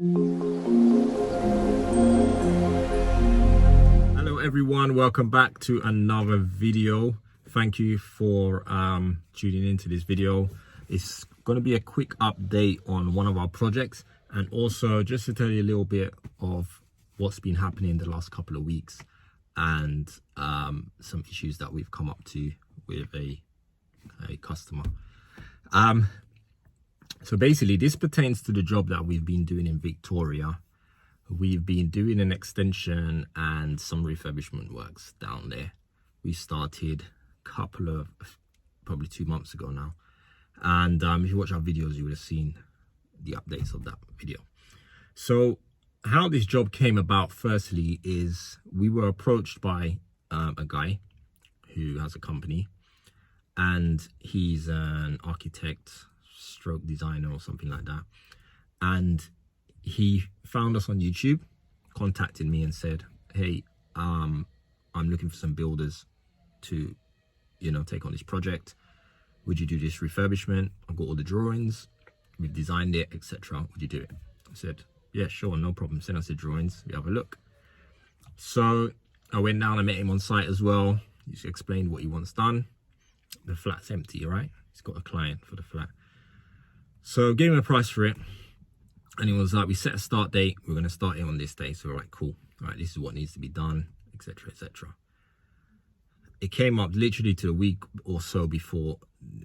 Hello everyone, welcome back to another video. Thank you for tuning into this video. It's going to be a quick update on one of our projects, and also just to tell you a little bit of what's been happening the last couple of weeks, and some issues that we've come up to with a customer. So basically this pertains to the job that we've been doing in Victoria. We've been doing an extension and some refurbishment works down there. We started probably 2 months ago now. And if you watch our videos, you would have seen the updates of that video. So how this job came about, firstly, is we were approached by a guy who has a company, and he's an architect stroke designer or something like that. And he found us on YouTube, contacted me and said, hey, I'm looking for some builders to, take on this project. Would you do this refurbishment? I've got all the drawings, we've designed it, etc. Would you do it? I said, yeah, sure, no problem. Send us the drawings, we have a look. So I went down and met him on site as well. He explained what he wants done. The flat's empty, right? He's got a client for the flat. So gave him a price for it. And he was like, we set a start date, we're going to start it on this day. So, all right, cool. All right, this is what needs to be done, etc., etc. It came up literally to a week or so before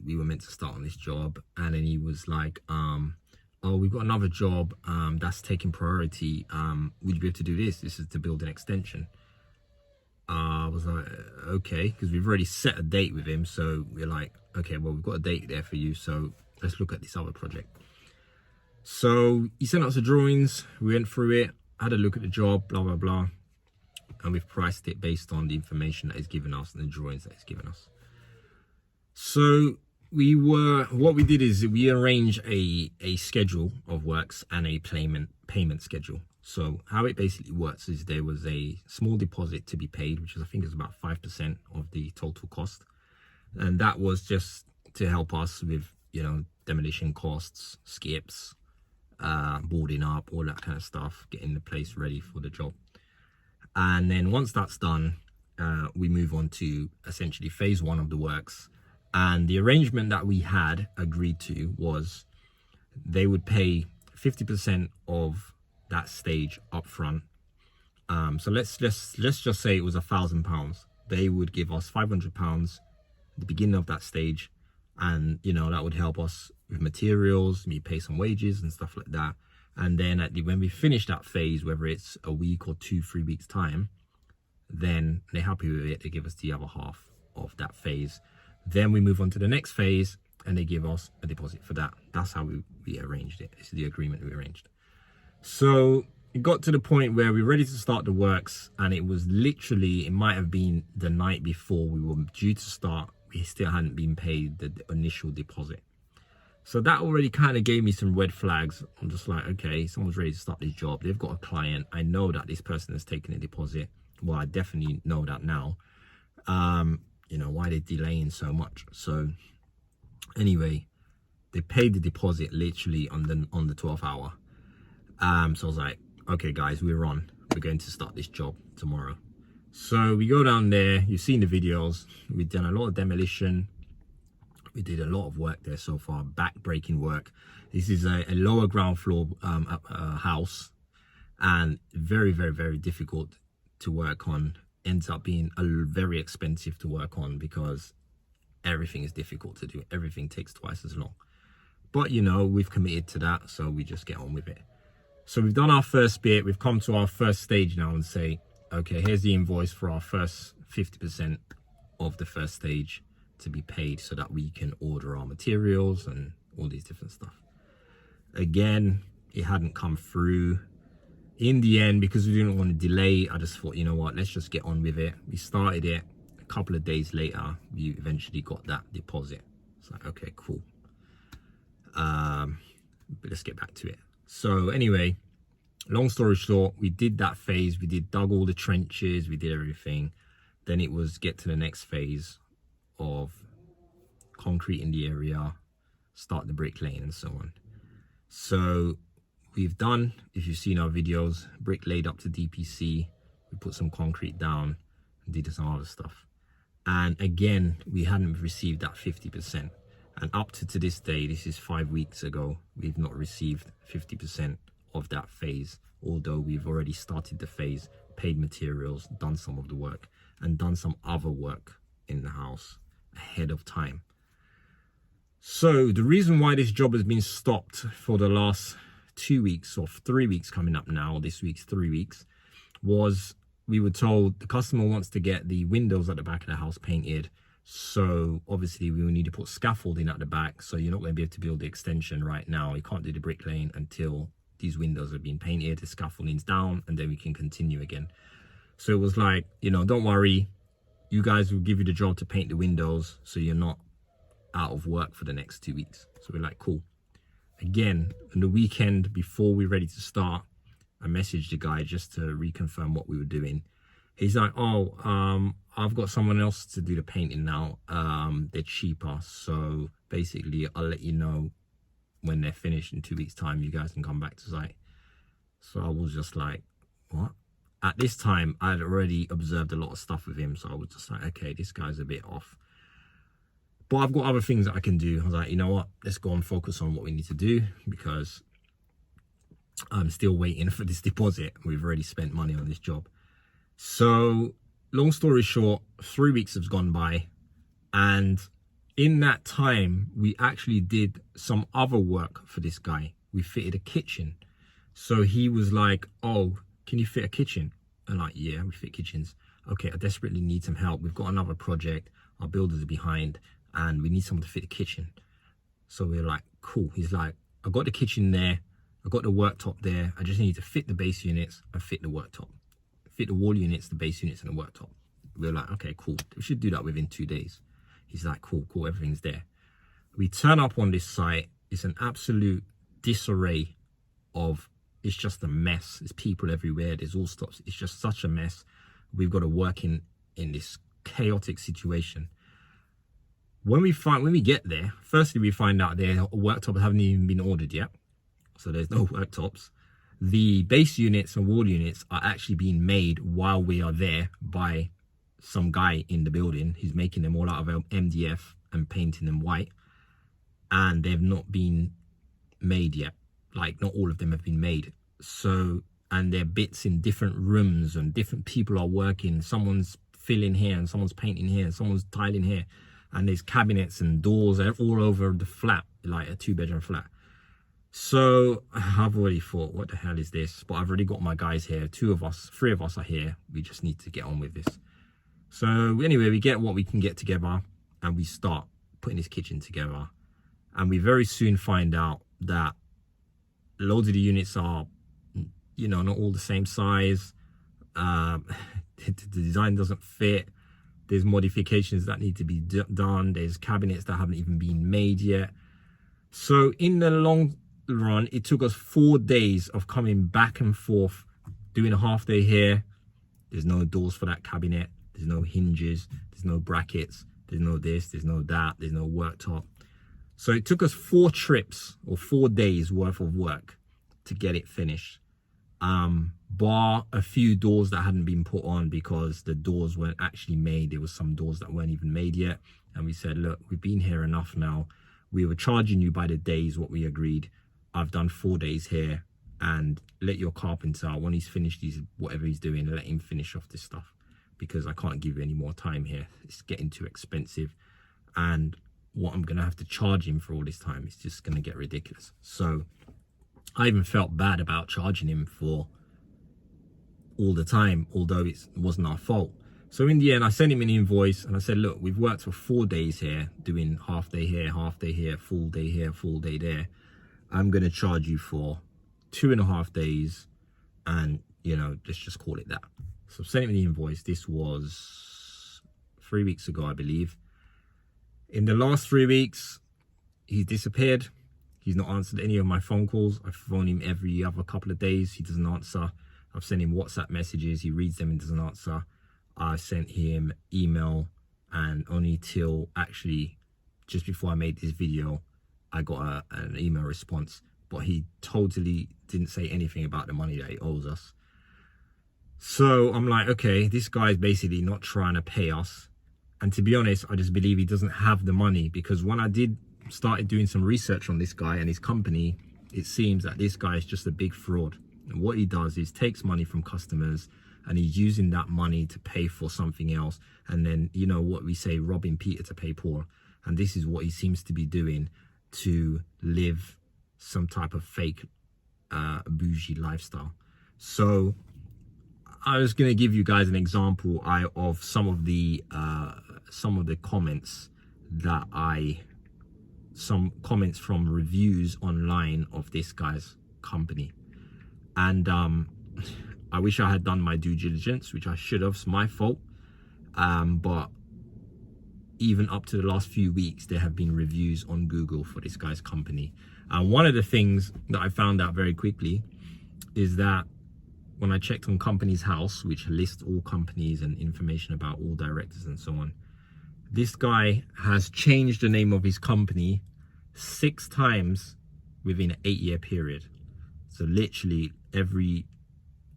we were meant to start on this job. And then he was like, oh, we've got another job that's taking priority. Would you be able to do this? This is to build an extension. I was like, okay, because we've already set a date with him. So we're like, okay, well, we've got a date there for you. So let's look at this other project. So he sent us the drawings, we went through it, had a look at the job, blah, blah, blah. And we've priced it based on the information that he's given us and the drawings that he's given us. So what we did is we arranged a schedule of works and a payment schedule. So how it basically works is there was a small deposit to be paid, which is, I think is about 5% of the total cost. And that was just to help us with, demolition costs, skips, boarding up, all that kind of stuff, getting the place ready for the job. And then once that's done, we move on to essentially phase one of the works. And the arrangement that we had agreed to was they would pay 50% of that stage up front. So let's just say it was £1,000. They would give us £500 at the beginning of that stage, and that would help us with materials, we pay some wages and stuff like that. And then when we finish that phase, whether it's a week or 2-3 weeks time, then they're happy with it, they give us the other half of that phase. Then we move on to the next phase and they give us a deposit for that. That's how we arranged it. This is the agreement we arranged. So it got to the point where we were ready to start the works, and it was literally, it might have been the night before we were due to start, we still hadn't been paid the initial deposit. So that already kind of gave me some red flags. I'm just like, okay, someone's ready to start this job. They've got a client. I know that this person has taken a deposit. Well, I definitely know that now. Why they're delaying so much. So anyway, they paid the deposit literally on the 12th hour. So I was like, okay, guys, we're going to start this job tomorrow. So we go down there. You've seen the videos. We've done a lot of demolition. We did a lot of work there so far, back-breaking work. This is a lower ground floor house, and very, very, very difficult to work on. Ends up being very expensive to work on because everything is difficult to do. Everything takes twice as long. But, we've committed to that, so we just get on with it. So we've done our first bit. We've come to our first stage now and say, okay, here's the invoice for our first 50% of the first stage to be paid so that we can order our materials and all these different stuff. Again, it hadn't come through. In the end, because we didn't want to delay, I just thought, you know what, let's just get on with it. We started it. A couple of days later, we eventually got that deposit. It's like, okay, cool. But let's get back to it. So anyway, long story short, we did that phase. We dug all the trenches. We did everything. Then it was get to the next phase of concrete in the area, start the bricklaying and so on. So we've done, if you've seen our videos, brick laid up to DPC, we put some concrete down and did some other stuff. And again, we hadn't received that 50%. And up to this day, this is 5 weeks ago, we've not received 50% of that phase, although we've already started the phase, paid materials, done some of the work, and done some other work in the house ahead of time. So the reason why this job has been stopped for the last 2 weeks or 3 weeks coming up now, this week's 3 weeks, was we were told the customer wants to get the windows at the back of the house painted. So obviously we will need to put scaffolding at the back. So you're not going to be able to build the extension right now. You can't do the bricklaying until these windows have been painted, the scaffolding's down, and then we can continue again. So it was like, you know, don't worry, you guys will give you the job to paint the windows so you're not out of work for the next 2 weeks. So we're like, cool. Again, on the weekend before we're ready to start, I messaged the guy just to reconfirm what we were doing. He's like, oh, I've got someone else to do the painting now. They're cheaper. So basically, I'll let you know when they're finished in 2 weeks' time. You guys can come back to site. So I was just like, what? At this time, I had already observed a lot of stuff with him. So I was just like, okay, this guy's a bit off. But I've got other things that I can do. I was like, you know what? Let's go and focus on what we need to do, because I'm still waiting for this deposit. We've already spent money on this job. So long story short, 3 weeks has gone by. And in that time, we actually did some other work for this guy. We fitted a kitchen. So he was like, oh, can you fit a kitchen? And like, yeah, we fit kitchens. Okay, I desperately need some help. We've got another project. Our builders are behind and we need someone to fit the kitchen. So we're like, cool. He's like, I got the kitchen there. I got the worktop there. I just need to fit the base units and fit the worktop. Fit the wall units, the base units, and the worktop. We're like, okay, cool. We should do that within 2 days. He's like, cool, everything's there. We turn up on this site. It's an absolute disarray of, it's just a mess. There's people everywhere. There's all stops. It's just such a mess. We've got to work in this chaotic situation. When we get there, firstly, we find out their worktops haven't even been ordered yet. So there's no worktops. The base units and wall units are actually being made while we are there by some guy in the building. He's making them all out of MDF and painting them white. And they've not been made yet. Like, not all of them have been made. So, and they're bits in different rooms and different people are working. Someone's filling here and someone's painting here and someone's tiling here. And there's cabinets and doors all over the flat, like a 2-bedroom flat. So I've already thought, what the hell is this? But I've already got my guys here. 3 of us are here. We just need to get on with this. So anyway, we get what we can get together and we start putting this kitchen together. And we very soon find out that loads of the units are, you know, not all the same size. The design doesn't fit. There's modifications that need to be done. There's cabinets that haven't even been made yet. So in the long run, it took us 4 days of coming back and forth, doing a half day here. There's no doors for that cabinet. There's no hinges. There's no brackets. There's no this. There's no that. There's no worktop. So it took us 4 trips or 4 days worth of work to get it finished. Bar a few doors that hadn't been put on because the doors weren't actually made. There was some doors that weren't even made yet. And we said, look, we've been here enough now. We were charging you by the days, what we agreed. I've done 4 days here, and let your carpenter, when he's finished whatever he's doing, let him finish off this stuff, because I can't give you any more time here. It's getting too expensive. And what I'm going to have to charge him for all this time is just going to get ridiculous. So I even felt bad about charging him for all the time, although it wasn't our fault. So in the end, I sent him an invoice and I said, look, we've worked for 4 days here, doing half day here, full day here, full day there. I'm going to charge you for 2.5 days, and, you know, let's just call it that. So I sent him the invoice. This was 3 weeks ago, I believe. In the last 3 weeks, he's disappeared. He's not answered any of my phone calls. I phone him every other couple of days. He doesn't answer. I've sent him WhatsApp messages. He reads them and doesn't answer. I sent him email, and only till actually just before I made this video, I got an email response but he totally didn't say anything about the money that he owes us. So I'm like, okay, this guy is basically not trying to pay us. And to be honest, I just believe he doesn't have the money, because when I started doing some research on this guy and his company, it seems that this guy is just a big fraud. And what he does is takes money from customers and he's using that money to pay for something else. And then, you know what we say, robbing Peter to pay Paul. And this is what he seems to be doing to live some type of fake bougie lifestyle. So I was going to give you guys an example of some of the comments some comments from reviews online of this guy's company. And I wish I had done my due diligence, which I should have. It's my fault. But even up to the last few weeks, there have been reviews on Google for this guy's company. And one of the things that I found out very quickly is that when I checked on Companies House, which lists all companies and information about all directors and so on, this guy has changed the name of his company 6 times within an 8-year period. So literally every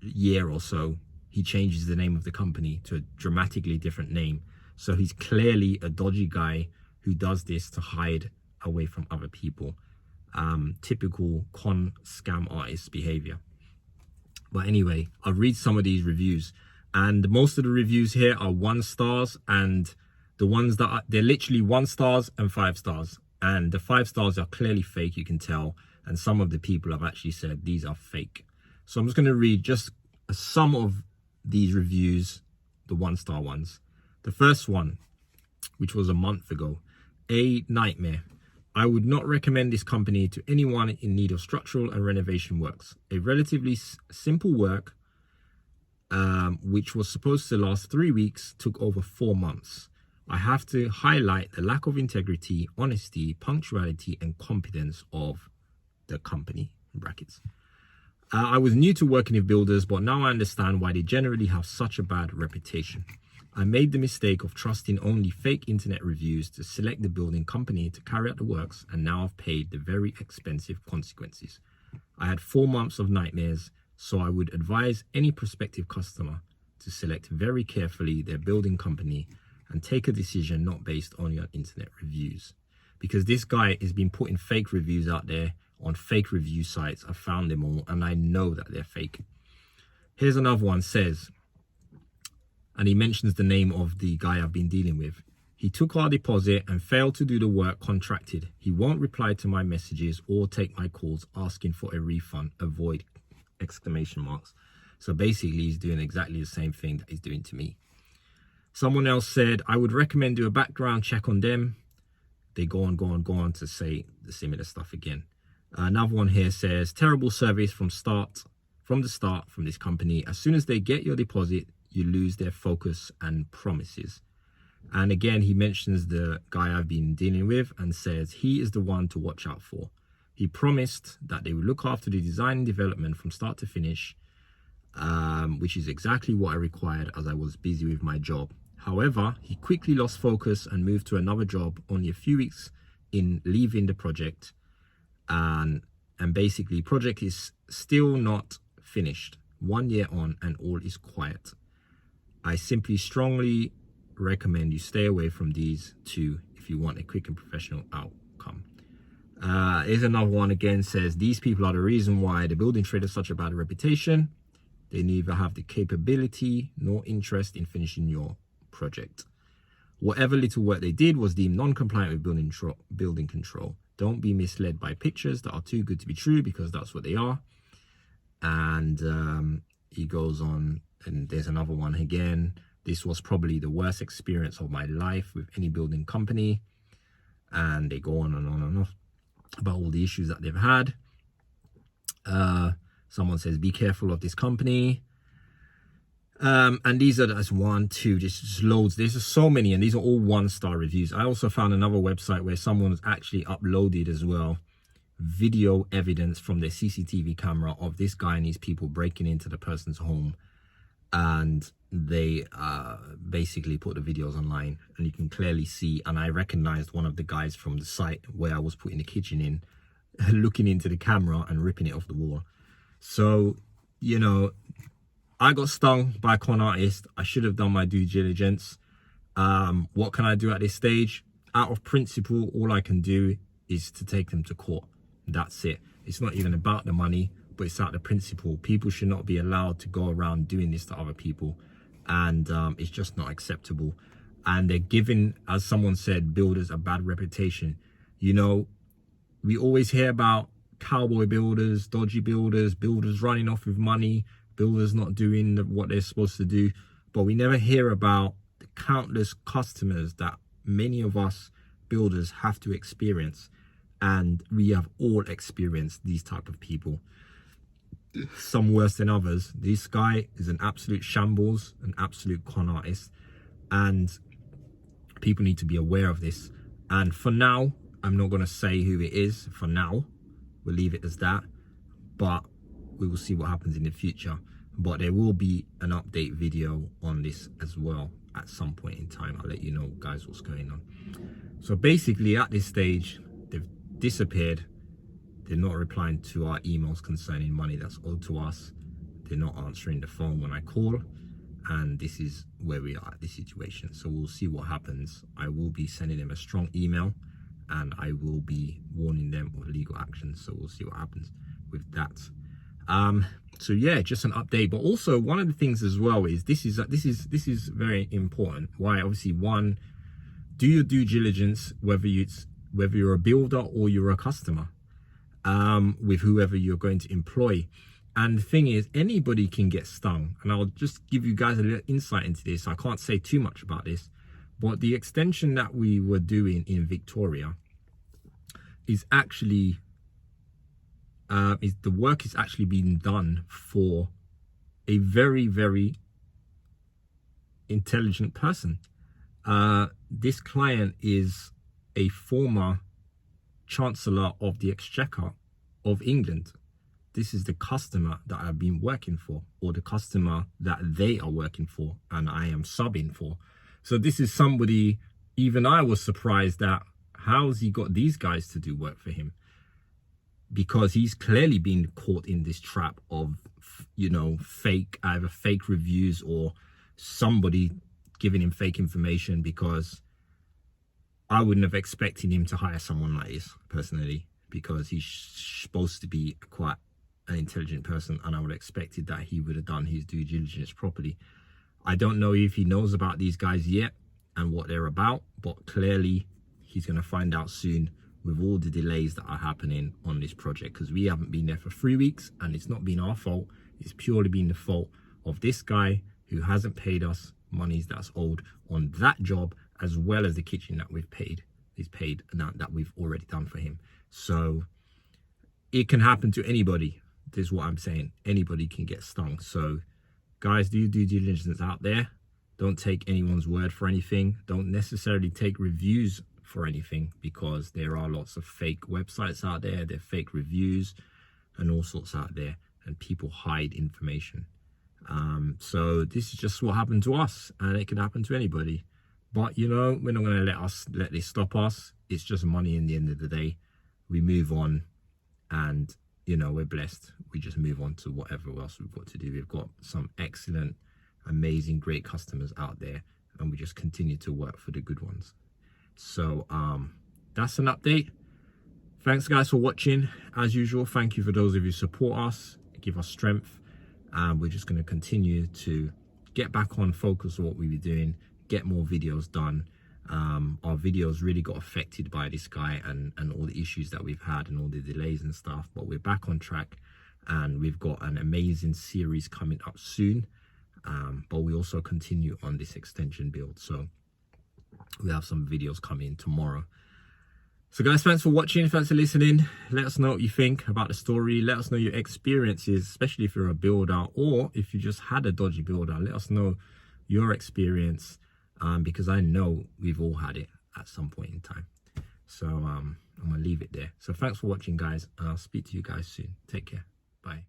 year or so, he changes the name of the company to a dramatically different name. So he's clearly a dodgy guy who does this to hide away from other people. Typical con scam artist behavior. But anyway, I'll read some of these reviews, and most of the reviews here are 1 stars, and the ones that they're literally 1 stars and 5 stars. And the 5 stars are clearly fake, you can tell. And some of the people have actually said these are fake. So I'm just going to read just some of these reviews, the 1-star ones. The first one, which was a month ago, a nightmare. I would not recommend this company to anyone in need of structural and renovation works. A relatively simple work, which was supposed to last 3 weeks, took over 4 months. I have to highlight the lack of integrity, honesty, punctuality, and competence of the company, in brackets. I was new to working with builders, but now I understand why they generally have such a bad reputation. I made the mistake of trusting only fake internet reviews to select the building company to carry out the works, and now I've paid the very expensive consequences. I had 4 months of nightmares, so I would advise any prospective customer to select very carefully their building company and take a decision not based only on internet reviews. Because this guy has been putting fake reviews out there on fake review sites. I found them all and I know that they're fake. Here's another one, says, and he mentions the name of the guy I've been dealing with. He took our deposit and failed to do the work contracted. He won't reply to my messages or take my calls asking for a refund. Avoid ! So basically he's doing exactly the same thing that he's doing to me. Someone else said, I would recommend do a background check on them. They go on to say the similar stuff again. Another one here says, terrible service from the start from this company. As soon as they get your deposit, you lose their focus and promises. And again, he mentions the guy I've been dealing with and says he is the one to watch out for. He promised that they would look after the design and development from start to finish, which is exactly what I required as I was busy with my job. However, he quickly lost focus and moved to another job only a few weeks in leaving the project. And basically, project is still not finished. 1 year on and all is quiet. I simply strongly recommend you stay away from these two if you want a quick and professional outcome. Here's another one again, says, these people are the reason why the building trade has such a bad reputation. They neither have the capability nor interest in finishing your project. Whatever little work they did was deemed non-compliant with building control. Don't be misled by pictures that are too good to be true, because that's what they are. And he goes on, and there's another one again. This was probably the worst experience of my life with any building company. And they go on and on and on about all the issues that they've had. Someone says, be careful of this company. And these are just 1, 2, just loads. There's just so many, and these are all 1-star reviews. I also found another website where someone's actually uploaded as well video evidence from their CCTV camera of this guy and these people breaking into the person's home, and they basically put the videos online, and you can clearly see, and I recognized one of the guys from the site where I was putting the kitchen in. looking into the camera and ripping it off the wall. So, you know, I got stung by a con artist. I should have done my due diligence. What can I do at this stage? Out of principle, all I can do is to take them to court. That's it. It's not even about the money, but it's out of principle. People should not be allowed to go around doing this to other people. And it's just not acceptable. And they're giving, as someone said, builders a bad reputation. You know, we always hear about cowboy builders, dodgy builders, builders running off with money, builders not doing what they're supposed to do. But we never hear about the countless customers that many of us builders have to experience. And we have all experienced these type of people, some worse than others. This guy is an absolute shambles, an absolute con artist, and people need to be aware of this. And for now, I'm not going to say who it is. For now, we'll leave it as that, but we will see what happens in the future. But there will be an update video on this as well at some point in time. I'll let you know, guys, what's going on. So basically, at this stage, they've disappeared. They're not replying to our emails concerning money that's owed to us. They're not answering the phone when I call. And this is where we are at this situation. So we'll see what happens. I will be sending them a strong email, and I will be warning them of legal action. So we'll see what happens with that. So yeah, just an update. But also, one of the things as well is this is very important. Why? Obviously, one, do your due diligence, whether you're a builder or you're a customer, with whoever you're going to employ. And the thing is, anybody can get stung. And I'll just give you guys a little insight into this. I can't say too much about this, but the extension that we were doing in Victoria is actually, the work is actually being done for a very, very intelligent person. This client is a former Chancellor of the Exchequer of England. This is the customer that I've been working for, or the customer that they are working for and I am subbing for. So this is somebody, even I was surprised at how's he got these guys to do work for him, because he's clearly been caught in this trap of, you know, either fake reviews or somebody giving him fake information, because I wouldn't have expected him to hire someone like this personally, because he's supposed to be quite an intelligent person, and I would have expected that he would have done his due diligence properly. I don't know if he knows about these guys yet and what they're about, but clearly he's going to find out soon with all the delays that are happening on this project, because we haven't been there for 3 weeks, and it's not been our fault. It's purely been the fault of this guy who hasn't paid us monies that's owed on that job, as well as the kitchen that we've paid now that we've already done for him. So it can happen to anybody. This is what I'm saying. Anybody can get stung. So guys, do due diligence out there. Don't take anyone's word for anything. Don't necessarily take reviews for anything, because there are lots of fake websites out there. There are fake reviews and all sorts out there, and people hide information. So this is just what happened to us, and it can happen to anybody. But, you know, we're not going to let this stop us. It's just money in the end of the day. We move on, and, you know, we're blessed. We just move on to whatever else we've got to do. We've got some excellent, amazing, great customers out there, and we just continue to work for the good ones. So that's an update. Thanks, guys, for watching. As usual, thank you for those of you who support us, give us strength. We're just going to continue to get back on focus on what we were doing, get more videos done. Our videos really got affected by this guy and all the issues that we've had and all the delays and stuff, but we're back on track, and we've got an amazing series coming up soon. But we also continue on this extension build, so we have some videos coming tomorrow. So guys, thanks for watching, thanks for listening. Let us know what you think about the story. Let us know your experiences, especially if you're a builder or if you just had a dodgy builder. Let us know your experience, because I know we've all had it at some point in time. So I'm gonna leave it there. So thanks for watching, guys, and I'll speak to you guys soon. Take care. Bye.